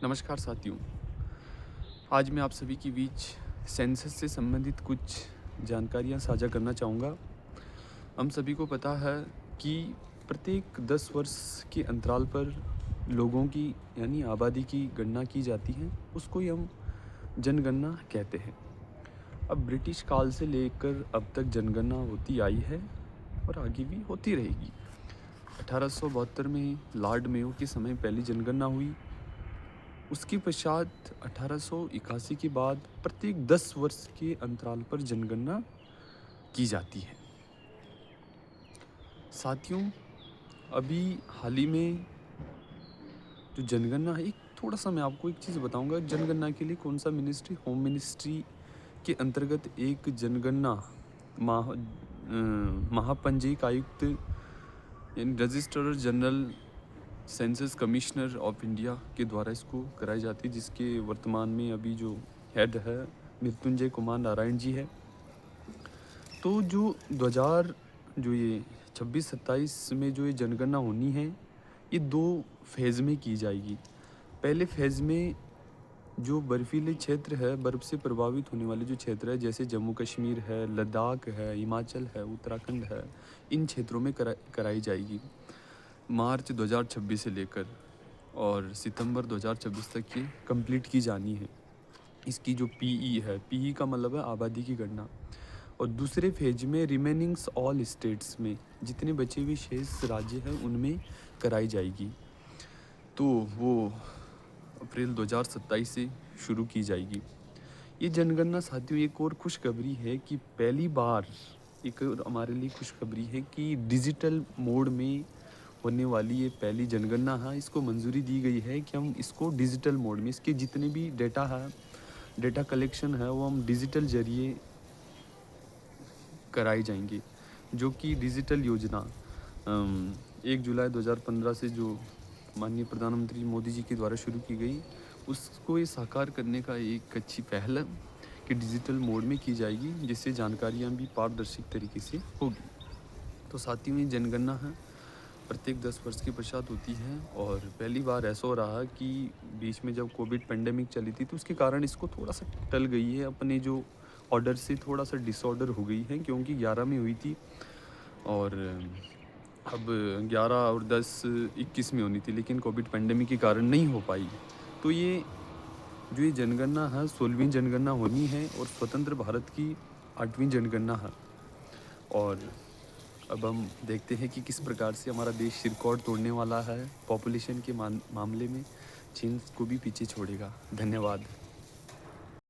नमस्कार साथियों। आज मैं आप सभी के बीच सेंसस से संबंधित कुछ जानकारियां साझा करना चाहूँगा। हम सभी को पता है कि प्रत्येक 10 वर्ष के अंतराल पर लोगों की यानी आबादी की गणना की जाती है। उसको ही हम जनगणना कहते हैं। अब ब्रिटिश काल से लेकर अब तक जनगणना होती आई है और आगे भी होती रहेगी। 1872 में लॉर्ड मेयो के समय पहली जनगणना हुई। उसके पश्चात 1881 के बाद प्रत्येक 10 वर्ष के अंतराल पर जनगणना की जाती है। साथियों, अभी हाल ही में जो जनगणना है, एक थोड़ा-सा मैं आपको एक चीज़ बताऊँगा। जनगणना के लिए कौन-सा मिनिस्ट्री, होम मिनिस्ट्री के अंतर्गत एक जनगणना महापंजीयक आयुक्त यानी registrar general census commissioner of India के द्वारा इसको कराई जाती है, जिसके वर्तमान में अभी जो हेड है मृत्युंजय कुमार नारायण जी है। तो जो 2000 जो ये 26-27 में जो ये जनगणना होनी है, ये 2 फेज़ में की जाएगी। पहले फेज़ में जो बर्फीले क्षेत्र है, बर्फ़ से प्रभावित होने वाले जो क्षेत्र है, जैसे जम्मू कश्मीर है, लद्दाख है, हिमाचल है, उत्तराखंड है, इन क्षेत्रों में कराई जाएगी मार्च 2026 से लेकर, और सितंबर 2026 तक ये कंप्लीट की जानी है। इसकी जो पीई है, पीई का मतलब है आबादी की गणना। और दूसरे फेज में रिमेनिंग्स ऑल स्टेट्स में जितने बचे हुए शेष राज्य हैं उनमें कराई जाएगी। तो वो अप्रैल 2027 से शुरू की जाएगी। ये जनगणना साथियों, एक और खुशखबरी है कि पहली बार एक और हमारे लिए खुशखबरी है कि डिजिटल मोड में होने वाली ये पहली जनगणना है। इसको मंजूरी दी गई है कि हम इसको डिजिटल मोड में, इसके जितने भी डेटा है, डेटा कलेक्शन है, वो हम डिजिटल जरिए कराई जाएंगी। जो कि डिजिटल योजना 1 जुलाई 2015 से जो माननीय प्रधानमंत्री मोदी जी के द्वारा शुरू की गई, उसको ये साकार करने का एक अच्छी पहल है कि डिजिटल मोड में की जाएगी, जिससे जानकारियाँ भी पारदर्शी तरीके से होगी। तो साथियों, ये जनगणना है, प्रत्येक 10 वर्ष के पश्चात होती है। और पहली बार ऐसा हो रहा कि बीच में जब कोविड पेंडेमिक चली थी, तो उसके कारण इसको थोड़ा-सा टल गई है, अपने जो ऑर्डर से थोड़ा-सा डिसऑर्डर हो गई है, क्योंकि 11 में हुई थी और अब 11 और 10 21 में होनी थी, लेकिन कोविड पेंडेमिक के कारण नहीं हो पाई। तो ये जो ये जनगणना है, 16वीं जनगणना होनी है और स्वतंत्र भारत की 8वीं जनगणना है। और अब हम देखते हैं कि किस प्रकार से हमारा देश रिकॉर्ड तोड़ने वाला है पॉपुलेशन के मामले में, चीन को भी पीछे छोड़ेगा। धन्यवाद।